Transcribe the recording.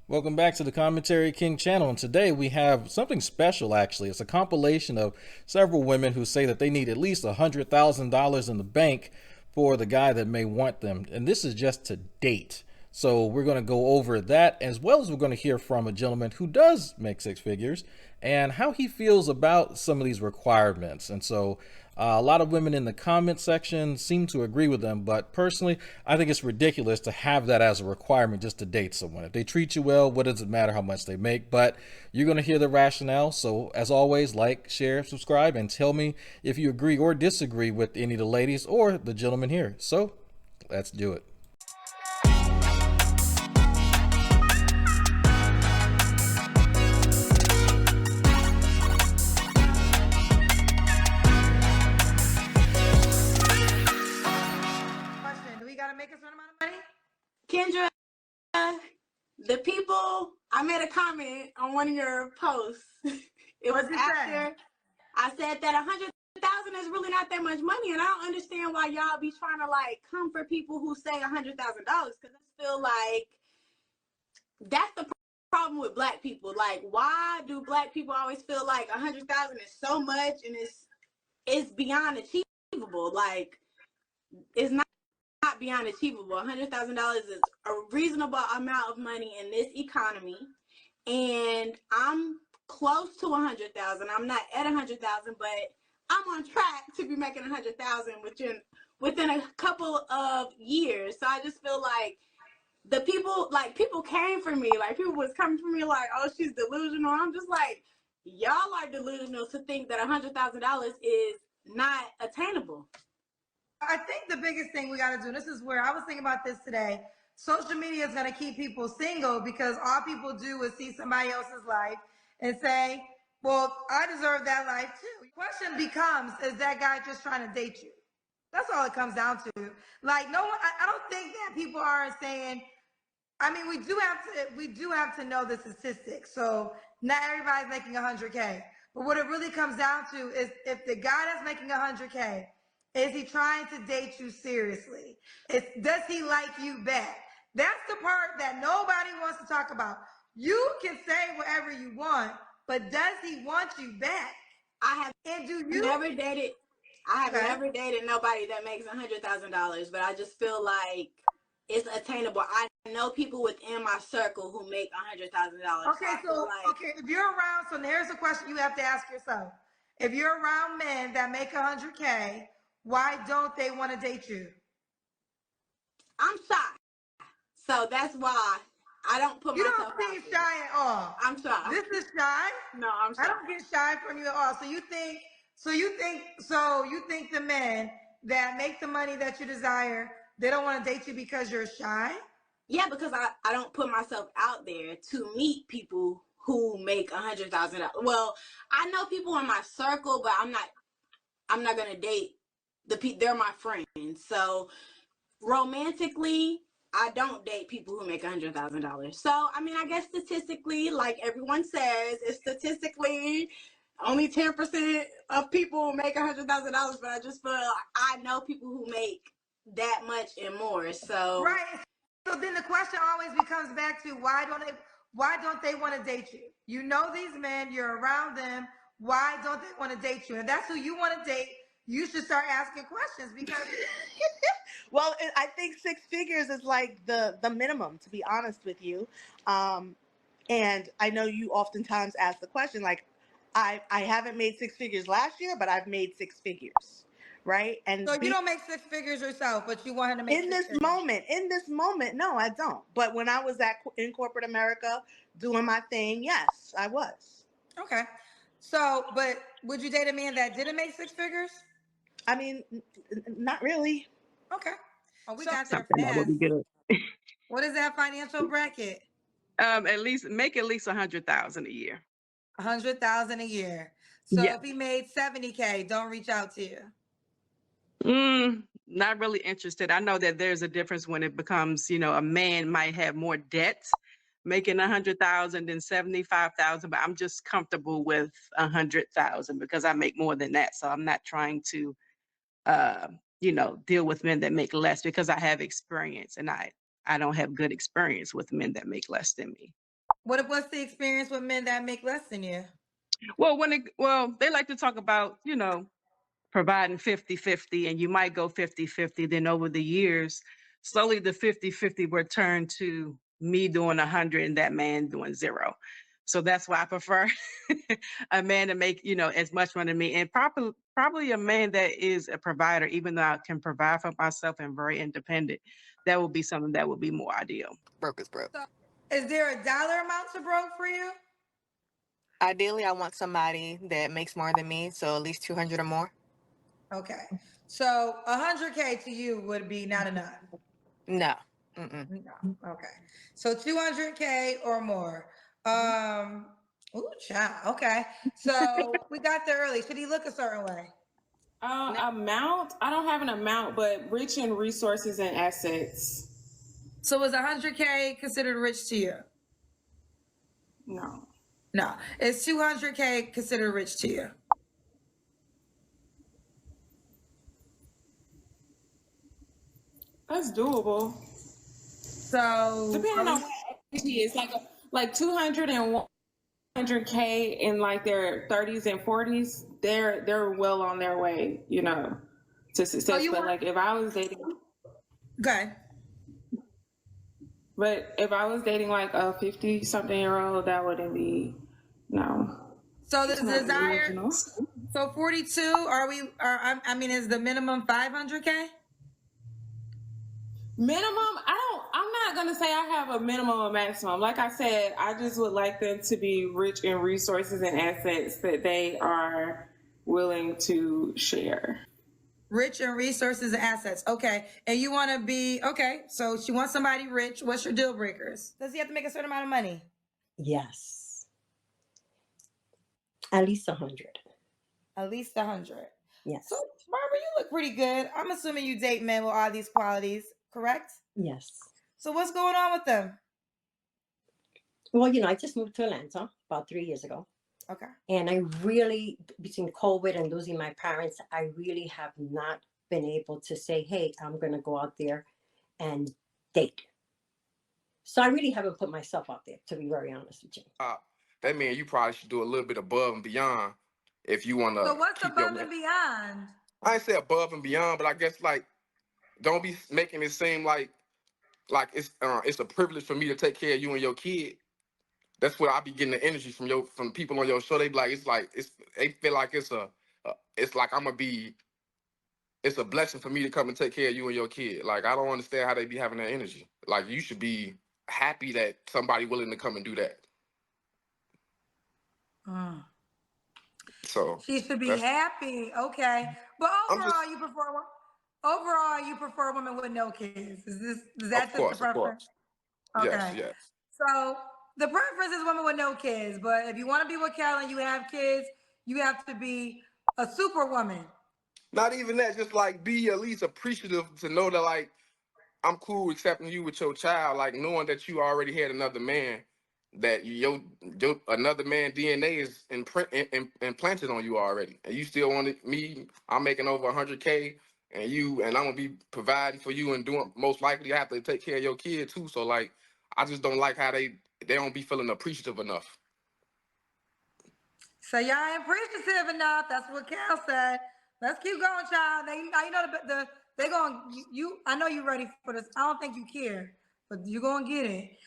Welcome back to the Commentary King channel, and today we have something special actually. It's a compilation of several women who say that they need at least $100,000 in the bank for the guy that may want them, and this is just to date. So we're going to go over that, as well as we're going to hear from a gentleman who does make six figures and how he feels about some of these requirements. And so a lot of women in the comment section seem to agree with them, but personally, I think it's ridiculous to have that as a requirement just to date someone. If they treat you well, what does it matter how much they make? But you're going to hear the rationale. So as always, like, share, subscribe, and tell me if you agree or disagree with any of the ladies or the gentleman here. So let's do it. Question: do we gotta make a certain amount of money? Kendra, the people, I made a comment on one of your posts. It was What'd you after say? I said that 100,000 is really not that much money, and I don't understand why y'all be trying to like come for people who say $100,000, because I feel like that's the problem with Black people. Like, why do Black people always feel like 100,000 is so much and it's beyond achievable? Like, it's not beyond achievable. $100,000 is a reasonable amount of money in this economy, and I'm close to 100,000. I'm not at 100,000, but I'm on track to be making 100,000 within a couple of years. So I just feel like the people came for me, like people was coming for me like, oh, she's delusional. I'm just like, y'all are delusional to think that $100,000 is not attainable. I think the biggest thing we got to do, this is where I was thinking about this today. Social media is going to keep people single because all people do is see somebody else's life and say, well, I deserve that life too. The question becomes, is that guy just trying to date you? That's all it comes down to. Like, no one, I don't think that people are saying, I mean, we do have to know the statistics. So not everybody's making 100K. But what it really comes down to is if the guy that's making 100K, is he trying to date you seriously? Does he like you back? That's the part that nobody wants to talk about. You can say whatever you want, but does he want you back? I And do have you? never dated. I have Okay. never dated nobody that makes $100,000, but I just feel like it's attainable. I know people within my circle who make $100,000. Okay, so okay, if you're around, so here's a question you have to ask yourself. If you're around men that make 100K, why don't they want to date you? I'm shy, so that's why I don't put You don't myself seem out there. shy at all. I'm shy. This is shy. No, I'm shy. I don't get shy from you at all. So you think the men that make the money that you desire, they don't want to date you because you're shy? Yeah, because I don't put myself out there to meet people who make $100,000. Well, I know people in my circle, but I'm not gonna date they're my friends. So romantically, I don't date people who make $100,000. So I mean, I guess statistically, like everyone says, it's statistically only 10% of people make $100,000. But I just feel like I know people who make that much and more. So Right. So then the question always becomes back to why don't they want to date you? You know these men, you're around them. Why don't they want to date you? And that's who you want to date. You should start asking questions because Well, I think six figures is like the minimum, to be honest with you. And I know you oftentimes ask the question, like, I haven't made six figures last year, but I've made six figures, right? And so you don't make six figures yourself, but you want him to make in six this figures. moment, no, I don't. But when I was in corporate America doing my thing, yes, I was. Okay. So, but would you date a man that didn't make six figures? I mean, not really. Okay. Oh, we So got there Something that would fast. be good. What is that financial bracket? At least make at least 100,000 a year. 100,000 a year. So Yeah. if he made 70K, don't reach out to you. Not really interested. I know that there's a difference when it becomes, a man might have more debt making 100,000 than 75,000, but I'm just comfortable with 100,000 because I make more than that. So I'm not trying to, deal with men that make less because I have experience and I don't have good experience with men that make less than me. What's the experience with men that make less than you? Well, they like to talk about, providing 50-50, and you might go 50-50. Then over the years, slowly the 50-50 will turn to me doing 100 and that man doing 0. So that's why I prefer a man to make, as much money as me, and probably a man that is a provider, even though I can provide for myself and very independent. That would be something that would be more ideal. Broke is broke. So, is there a dollar amount to broke for you? Ideally, I want somebody that makes more than me, so at least 200 or more. Okay. So 100K to you would be not enough. No. Mm-mm. No. Okay. So 200K or more. Ooh, child. Okay. So we got there early. Should he look a certain way? Amount? I don't have an amount, but rich in resources and assets. So is 100K considered rich to you? No. No. Is 200K considered rich to you? That's doable. So Depending on what age he is, like 200 and 100K in like their 30s and 40s, they're well on their way, to success. But like if I was dating, okay. But if I was dating like a 50-something-year-old, that wouldn't be, no. So the desire, so 42, I mean, is the minimum 500K? Minimum, I'm not going to say I have a minimum or maximum. Like I said, I just would like them to be rich in resources and assets that they are willing to share. Rich in resources and assets. Okay. And you want to be, okay. So she wants somebody rich. What's your deal breakers? Does he have to make a certain amount of money? Yes. At least 100. At least 100. Yes. So Barbara, you look pretty good. I'm assuming you date men with all these qualities, correct? Yes. So what's going on with them? Well, I just moved to Atlanta about 3 years ago. Okay. And I really, between COVID and losing my parents, I really have not been able to say, hey, I'm going to go out there and date. So I really haven't put myself out there, to be very honest with you. That means you probably should do a little bit above and beyond if you want to. So what's above and beyond? I ain't say above and beyond, but I guess like don't be making it seem like it's a privilege for me to take care of you and your kid. That's where I be getting the energy from people on your show. They be like they feel like it's like it's a blessing for me to come and take care of you and your kid. Like I don't understand how they be having that energy. Like you should be happy that somebody willing to come and do that. So she should be happy. Okay. But overall, you prefer women with no kids. Is that just the preference? Of course. Okay. Yes. So the preference is women with no kids, but if you want to be with Cal and you have kids, you have to be a superwoman. Not even that, just like be at least appreciative to know that like I'm cool accepting you with your child, like knowing that you already had another man, that your another man DNA is implanted on you already, and you still want me. I'm making over 100K, and I'm gonna be providing for you and doing most likely I have to take care of your kid too. So like, I just don't like how they don't be feeling appreciative enough. So y'all ain't appreciative enough. That's what Cal said. Let's keep going, child. They going you. I know you ready for this. I don't think you care, but you gonna get it.